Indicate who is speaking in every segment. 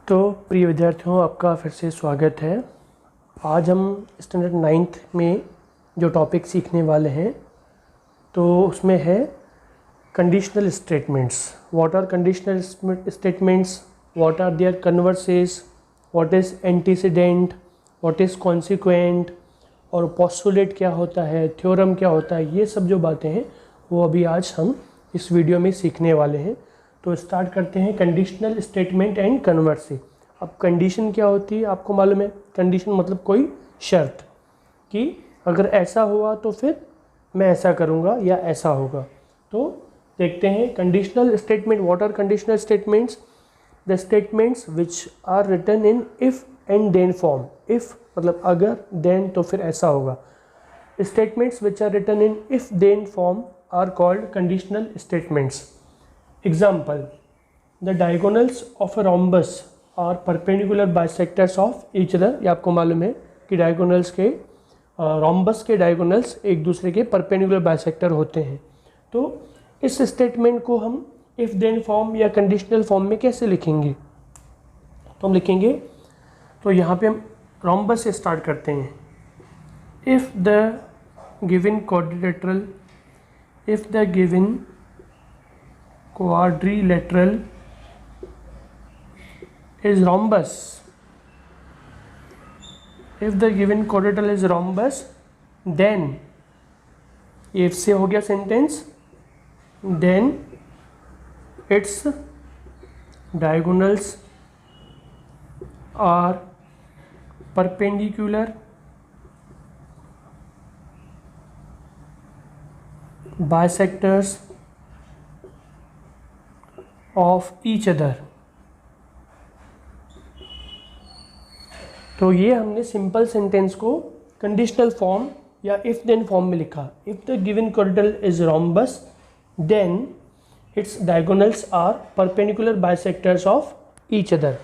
Speaker 1: तो प्रिय विद्यार्थियों, आपका फिर से स्वागत है। आज हम स्टैंडर्ड 9th में जो टॉपिक सीखने वाले हैं तो उसमें है conditional statements. What are conditional statements, what are their converses, what is antecedent, what is consequent और पोस्टुलेट क्या होता है, थ्योरम क्या होता है, ये सब जो बातें हैं वो अभी आज हम इस वीडियो में सीखने वाले हैं। तो स्टार्ट करते हैं कंडीशनल स्टेटमेंट एंड कन्वर्ट से। अब कंडीशन क्या होती है आपको मालूम है। कंडीशन मतलब कोई शर्त कि अगर ऐसा हुआ तो फिर मैं ऐसा करूँगा या ऐसा होगा। तो देखते हैं conditional statement. What are conditional statements? The statements which are written in if and then form. If मतलब अगर, देन तो फिर ऐसा होगा। Statements which are written in if then form are called conditional statements. Example: the diagonals of a rhombus are perpendicular bisectors of each other। ये आपको मालूम है कि डायगोनल्स के रोम्बस के डायगोनल्स एक दूसरे के परपेंडिकुलर बाइसेक्टर होते हैं। तो इस स्टेटमेंट को हम इफ़ देन फॉर्म या कंडीशनल फॉर्म में कैसे लिखेंगे? तो हम लिखेंगे, तो यहाँ पे हम रोम्बस से स्टार्ट करते हैं। If the given quadrilateral, if the given quadrilateral is rhombus, if the given quadrilateral is rhombus, then if से हो गया sentence, then its diagonals are perpendicular bisectors of each other. तो ये हमने सिंपल सेंटेंस को conditional form या if then form में लिखा। If the given quadrilateral is rhombus then its diagonals are perpendicular bisectors of each other.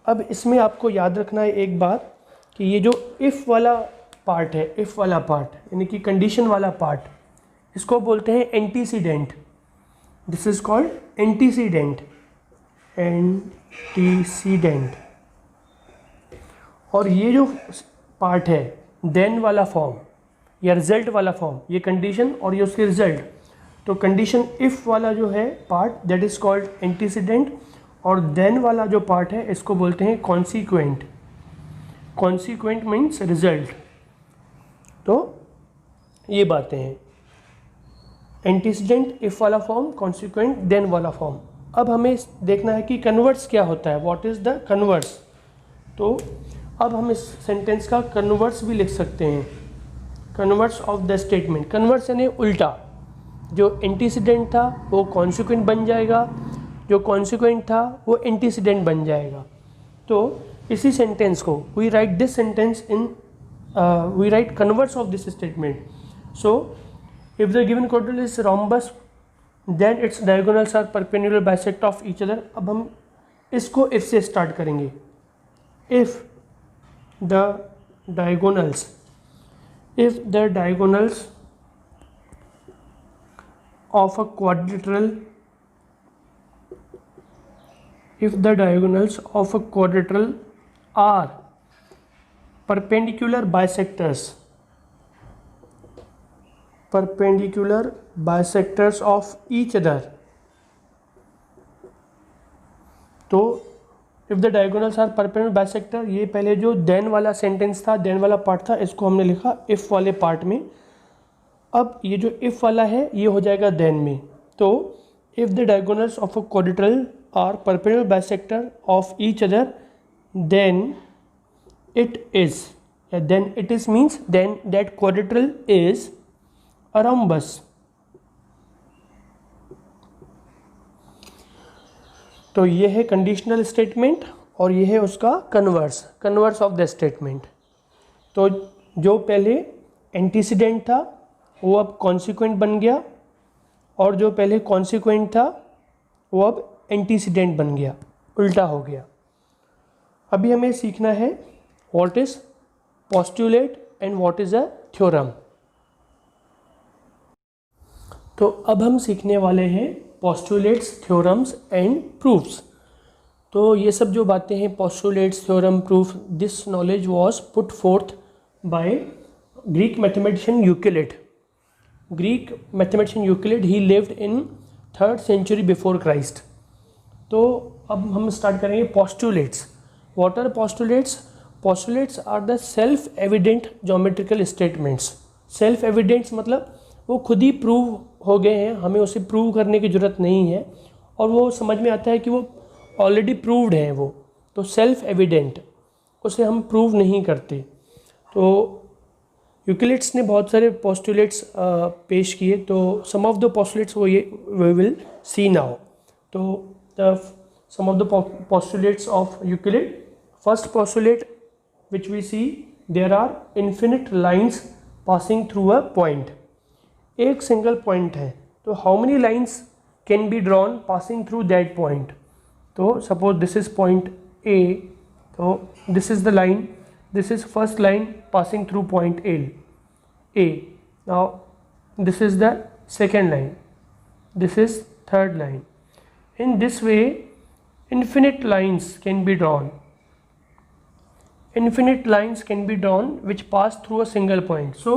Speaker 1: अब इसमें आपको याद रखना है एक बात कि ये जो इफ़ वाला पार्ट है, इफ़ वाला पार्ट यानी कि कंडीशन वाला पार्ट, इसको बोलते हैं antecedent. This is called antecedent. Antecedent. और ये जो पार्ट है देन वाला फॉर्म या रिजल्ट वाला फॉर्म, ये कंडीशन और ये उसके रिजल्ट। तो कंडीशन इफ़ वाला जो है part that is called antecedent, और देन वाला जो पार्ट है इसको बोलते हैं कॉन्सिक्वेंट। Consequent means result. तो ये बातें हैं, एंटीसीडेंट इफ़ वाला फॉर्म, कॉन्सिक्वेंट देन वाला फॉर्म। अब हमें देखना है कि कन्वर्स क्या होता है। What is the converse? तो अब हम इस सेंटेंस का कन्वर्स भी लिख सकते हैं। Converse of the statement. Converse यानी उल्टा। जो एंटीसीडेंट था वो कॉन्सिक्वेंट बन जाएगा, जो कॉन्सिक्वेंट था वो एंटीसीडेंट बन जाएगा। तो इसी सेंटेंस को we write this sentence in we write converse of this statement. So if the given quadrilateral is rhombus then its diagonals are perpendicular bisect of each other। अब हम इसको if से स्टार्ट करेंगे। if the diagonals of a quadrilateral, if the diagonals of a quadrilateral are perpendicular bisectors of each other। तो if the diagonals are perpendicular bisector, ये पहले जो then वाला सेंटेंस था, देन वाला पार्ट था, इसको हमने लिखा इफ़ वाले पार्ट में। अब ये जो इफ़ वाला है ये हो जाएगा देन में। तो if the diagonals of a quadrilateral are perpendicular bisector of each other then it is, then it is means then that quadrilateral is a rhombus। तो ये है कंडीशनल स्टेटमेंट और ये है उसका कन्वर्स ऑफ द स्टेटमेंट। तो जो पहले एंटीसीडेंट था वो अब कॉन्सिक्वेंट बन गया, और जो पहले कॉन्सिक्वेंट था वो अब एंटीसीडेंट बन गया, उल्टा हो गया। अभी हमें सीखना है what is postulate and what is a theorem. तो अब हम सीखने वाले हैं पोस्टुलेट्स, थ्योरम्स एंड प्रूफ्स। तो ये सब जो बातें हैं, postulates, theorem, proof, this knowledge was put forth by Greek mathematician Euclid. Greek mathematician Euclid, he lived in 3rd century before Christ. तो अब हम स्टार्ट करेंगे postulates. What are postulates? Postulates are the self evident geometrical statements. Self evidents मतलब वो खुद ही prove हो गए हैं, हमें उसे प्रूव करने की ज़रूरत नहीं है, और वो समझ में आता है कि वो ऑलरेडी प्रूव्ड हैं वो. तो सेल्फ एविडेंट, उसे हम प्रूव नहीं करते. तो यूक्लिड्स ने बहुत सारे पोस्टुलेट्स पेश किए. तो सम ऑफ द पोस्टुलेट्स वो ये वी विल सी नाउ. तो the some of the postulates of Euclid. First postulate which we see, there are infinite lines passing through a point. एक सिंगल पॉइंट है, तो how many lines can be drawn passing through that point. तो suppose this is point A, तो this is the line, this is first line passing through point A. Now this is the second line, this is third line. In this way infinite lines can be drawn. Infinite lines can be drawn which pass through a single point. So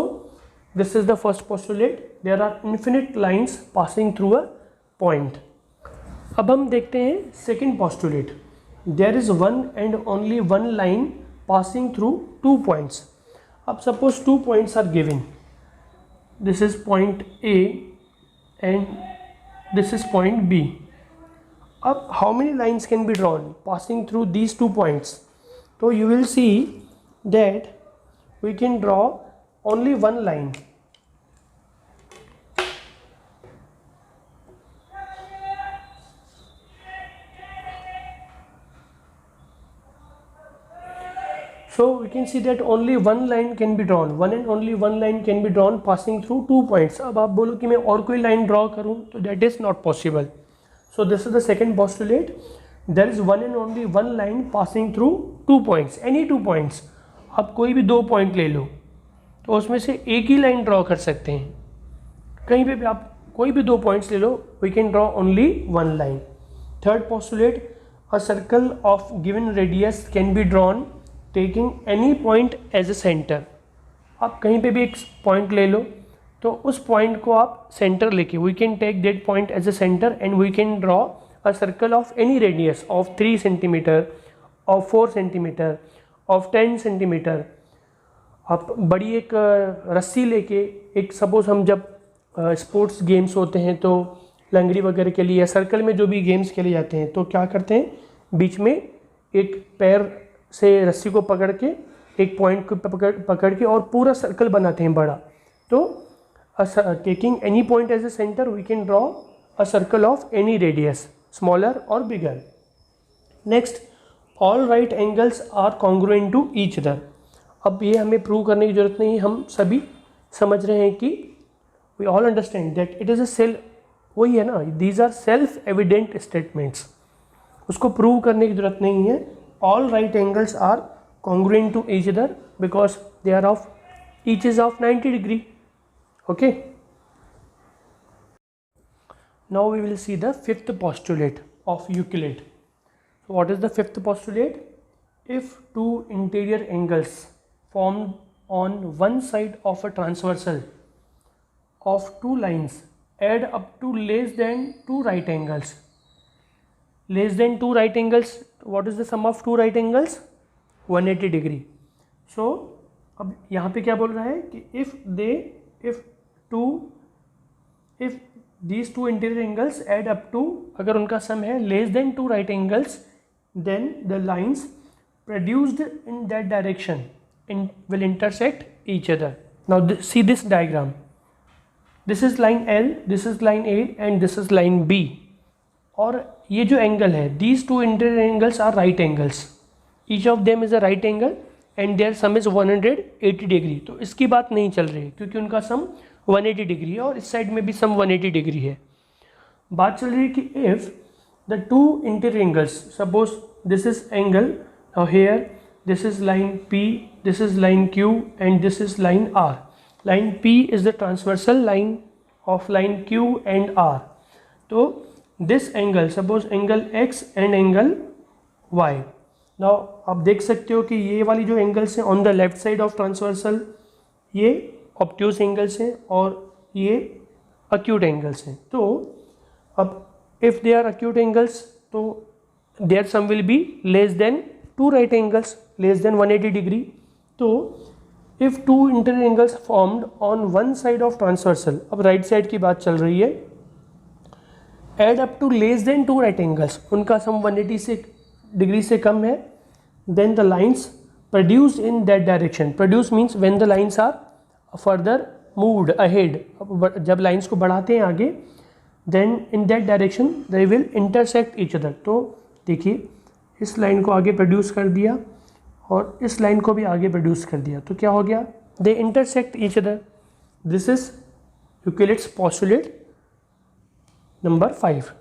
Speaker 1: this is the first postulate. There are infinite lines passing through a point. अब हम देखते हैं second postulate. There is one and only one line passing through 2 points. अब suppose 2 points are given. This is point A and this is point B. अब how many lines can be drawn passing through these 2 points? So you will see that we can draw only one line. So we can see that only one line can be drawn. One and only one line can be drawn passing through 2 points. अब आप बोलो कि मैं और कोई line draw करूँ, तो that is not possible. So this is the second postulate. There is one and only one line passing through 2 points, any 2 points. आप कोई भी 2 पॉइंट ले लो, तो उसमें से एक ही लाइन ड्रॉ कर सकते हैं. कहीं पे भी आप कोई भी 2 पॉइंट्स ले लो, we can draw only one line. Third postulate, a circle of given radius can be drawn taking any point as a center. आप कहीं पे भी एक पॉइंट ले लो, तो उस पॉइंट को आप सेंटर लेके, we can take that point as a center and we can draw a circle of any radius of 3 centimeter, of 4 centimeter, of 10 centimeter. आप बड़ी एक रस्सी लेके, एक सपोज हम जब स्पोर्ट्स गेम्स होते हैं तो लंगड़ी वगैरह के लिए या सर्कल में जो भी गेम्स खेले जाते हैं, तो क्या करते हैं, बीच में एक पैर से रस्सी को पकड़ के एक पॉइंट को पकड़ के और पूरा सर्कल बनाते हैं बड़ा. तो taking any point as a center we can draw a circle of any radius, smaller or bigger. Next, all right angles are congruent to each other. अब ये हमें प्रूव करने की ज़रूरत नहीं, हम सभी समझ रहे हैं कि we all understand that it is a self, वही है ना, these are self evident statements. उसको प्रूव करने की ज़रूरत नहीं है. All right angles are congruent to each other because they are of each is of 90 degree. Okay. Now we will see the fifth postulate of Euclid. So what is the fifth postulate? If two interior angles formed on one side of a transversal of 2 lines add up to less than 2 right angles. Less than 2 right angles, what is the sum of 2 right angles? 180 degree. So अब यहाँ पे क्या बोल रहा है कि if these 2 interior angles add up to, अगर उनका सम है less than 2 right angles, then the lines produced in that direction will intersect each other. Now see this diagram. This is line L, this is line A and this is line B. और ये जो angle है, these 2 interior angles are right angles. Each of them is a right angle and their sum is 180 degree. तो इसकी बात नहीं चल रही क्योंकि उनका सम 180 डिग्री है और इस साइड में भी सम 180 डिग्री है. बात चल रही है कि if the 2 interior angles, suppose this is angle, now here this is line P, this is line Q and this is line R. Line P is the transversal line of line Q and R. तो this angle, suppose angle X and angle y। Now आप देख सकते हो कि ये वाली जो angles हैं on the left side of transversal, ये ऑब्ट्यूज एंगल्स हैं और ये अक्यूट एंगल्स हैं। तो अब if they are acute angles तो their sum will be less than two right angles less than 180 degree. तो if two inter angles formed on one side of transversal, अब right side की बात चल रही है, add up to less than two right angles, उनका sum 180 से degree से कम है, then the lines produce in that direction, produce means when the lines are further moved ahead, जब लाइन्स को बढ़ाते हैं आगे, then in that direction they will intersect each other. तो देखिए इस लाइन को आगे प्रोड्यूस कर दिया और इस लाइन को भी आगे प्रोड्यूस कर दिया, तो क्या हो गया, they intersect each other. This is Euclid's postulate number 5।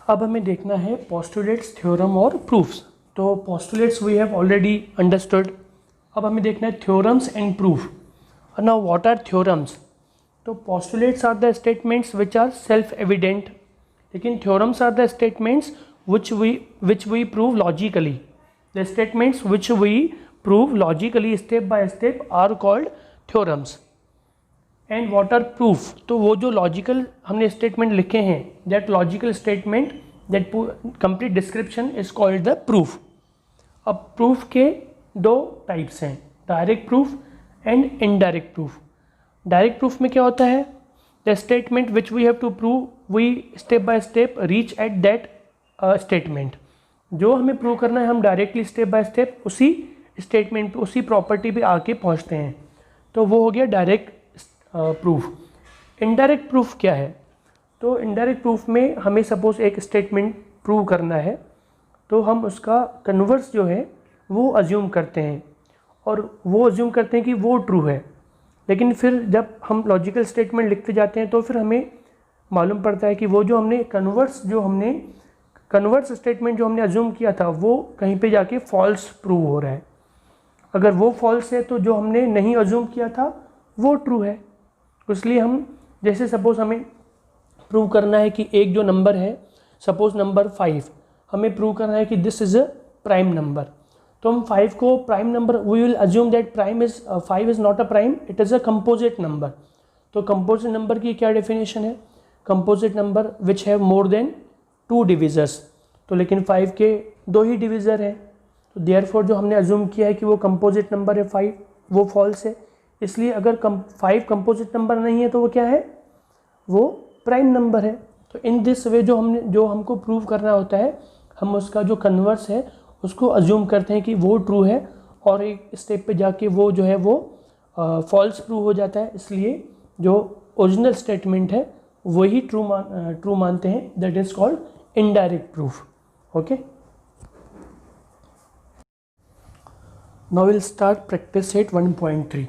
Speaker 1: अब हमें देखना है पोस्टुलेट्स, थ्योरम और प्रूफ्स। तो postulates we have already understood, अब हमें देखना है theorems and proof. Now what are theorems? तो postulates are the statements which are self evident, लेकिन theorems are the statements which we prove logically. The statements which we prove logically step by step are called theorems. And what are proof? तो वो जो logical हमने statement लिखे हैं, that logical statement, that complete description is called the proof. अब proof के दो types हैं, direct proof and indirect proof. Direct proof में क्या होता है, the statement which we have to prove, we step by step reach at that statement. जो हमें प्रूव करना है हम डायरेक्टली स्टेप बाय स्टेप उसी स्टेटमेंट पे, उसी प्रॉपर्टी पे आके पहुंचते हैं, तो वो हो गया डायरेक्ट प्रूफ। इनडायरेक्ट प्रूफ क्या है? तो इनडायरेक्ट प्रूफ में हमें सपोज एक स्टेटमेंट प्रूव करना है, तो हम उसका कन्वर्स जो है वो अज्यूम करते हैं और वो अज्यूम करते हैं कि वो ट्रू है, लेकिन फिर जब हम लॉजिकल स्टेटमेंट लिखते जाते हैं तो फिर हमें मालूम पड़ता है कि वो जो हमने कन्वर्स स्टेटमेंट जो हमने अज्यूम किया था वो कहीं पे जाके फॉल्स प्रूव हो रहा है। अगर वो फॉल्स है तो जो हमने नहीं अज्यूम किया था वो ट्रू है। इसलिए हम जैसे सपोज हमें प्रूव करना है कि एक जो नंबर है, सपोज नंबर 5, हमें प्रूव करना है कि this is a prime number, तो हम 5 को prime number, we will assume that 5 is not a prime, it is a composite number. तो कंपोजिट नंबर की क्या डेफिनेशन है? Composite number which have more than 2 divisors. तो लेकिन 5 के 2 ही डिविज़र हैं, तो देयरफॉर जो हमने अज्यूम किया है कि वो कंपोजिट नंबर है 5, वो फॉल्स है। इसलिए अगर 5 कंपोजिट नंबर नहीं है तो वो क्या है, वो प्राइम नंबर है। तो इन दिस वे जो हमको प्रूव करना होता है, हम उसका जो कन्वर्स है उसको अज्यूम करते हैं कि वो ट्रू है और एक स्टेप पे जाके वो जो है वो फॉल्स प्रूव हो जाता है। इसलिए जो ओरिजिनल स्टेटमेंट है वही ट्रू मानते हैं, that is called indirect proof. Okay, now will start practice set 1.3.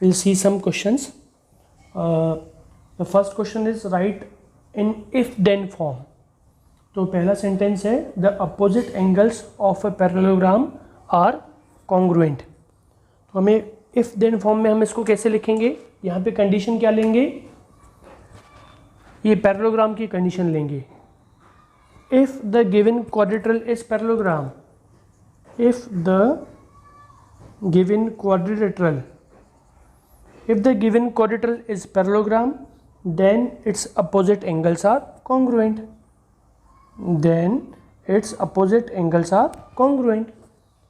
Speaker 1: we'll see some questions. The first question is write in if then form. तो पहला सेंटेंस है the opposite angles of a parallelogram are congruent. तो हमें if then form में हम इसको कैसे लिखेंगे, यहाँ पे कंडीशन क्या लेंगे, ये पैरेललोग्राम की कंडीशन लेंगे। If the given quadrilateral is parallelogram, if the given quadrilateral, if the given quadrilateral is parallelogram, then its opposite angles are congruent. Then its opposite angles are congruent.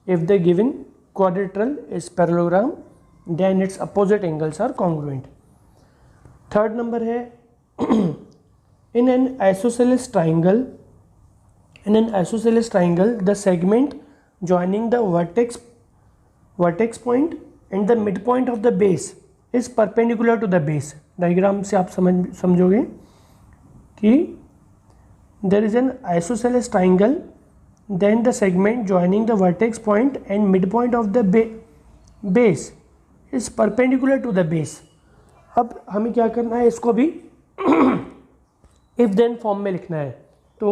Speaker 1: If the given quadrilateral is parallelogram, then its opposite angles are congruent. Third number है in an isosceles triangle, the segment joining the vertex point and the midpoint of the base is perpendicular to the base. Diagram से आप समझोगे कि there is an isosceles triangle, then the segment joining the vertex point and midpoint of the base is perpendicular to the base. अब हमें क्या करना है, इसको भी if then फॉर्म में लिखना है। तो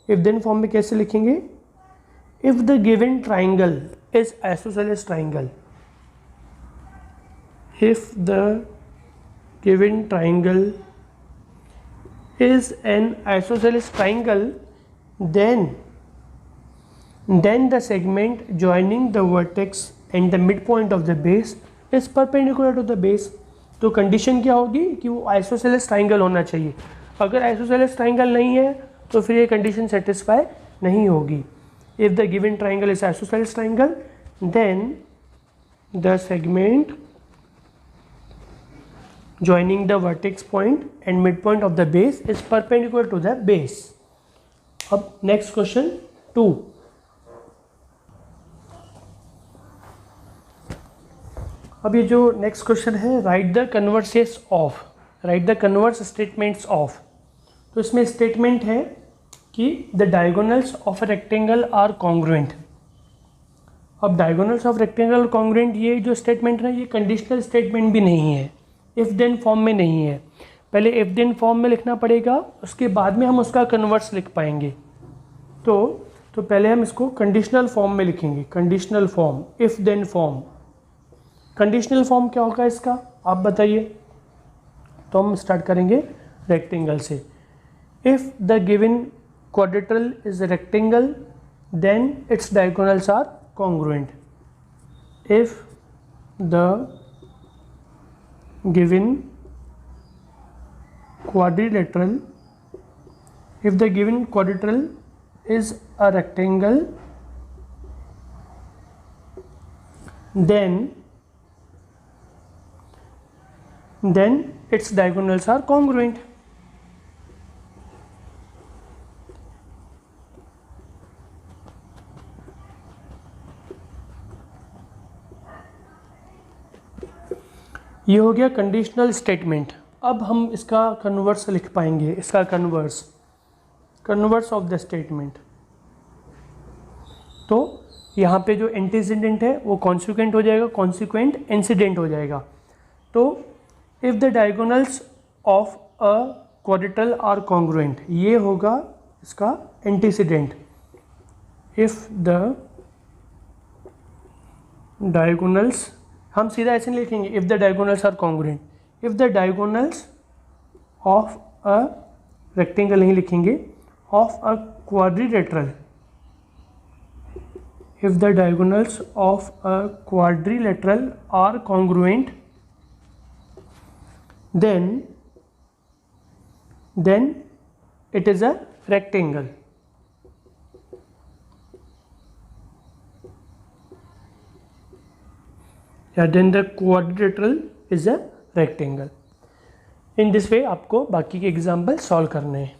Speaker 1: if then फॉर्म में कैसे लिखेंगे, if the given triangle is isosceles triangle, if the given triangle is an isosceles triangle, then then the segment joining the vertex and the midpoint of the base is perpendicular to the base। तो condition क्या होगी कि वो isosceles triangle होना चाहिए। अगर isosceles triangle नहीं है तो फिर ये कंडीशन सेटिस्फाई नहीं होगी। If the given triangle is isosceles triangle then the segment joining the vertex point and midpoint of the base is perpendicular to the base। अब next question 2। अब ये जो next question है write the converses of, write the converse statements of। तो इसमें statement है कि the diagonals of a rectangle are congruent। अब diagonals of rectangle congruent ये जो statement है ये conditional statement भी नहीं है, इफ़ देन फॉर्म में नहीं है। पहले इफ़ देन फॉर्म में लिखना पड़ेगा, उसके बाद में हम उसका कन्वर्स लिख पाएंगे। तो पहले हम इसको कंडीशनल फॉर्म में लिखेंगे। Conditional form, if then form. Conditional form क्या होगा इसका, आप बताइए। तो हम स्टार्ट करेंगे रेक्टेंगल से। If the given quadrilateral is rectangle then its diagonals are congruent. If the given quadrilateral, if the given quadrilateral is a rectangle then its diagonals are congruent। ये हो गया कंडीशनल स्टेटमेंट। अब हम इसका converse लिख पाएंगे, इसका कन्वर्स ऑफ द स्टेटमेंट। तो यहाँ पे जो एंटीसीडेंट है वो कॉन्सिक्वेंट हो जाएगा, कॉन्सिक्वेंट इंसिडेंट हो जाएगा। तो if the diagonals of a quadrilateral are congruent, ये होगा इसका एंटीसीडेंट। इफ़ द डायगोनल्स, हम सीधा ऐसे नहीं लिखेंगे if the diagonals are congruent, if the diagonals of a rectangle नहीं लिखेंगे, of a quadrilateral, if the diagonals of a quadrilateral are congruent then it is a rectangle. then the quadrilateral is a rectangle। In this way आपको बाकी के example solve करने हैं।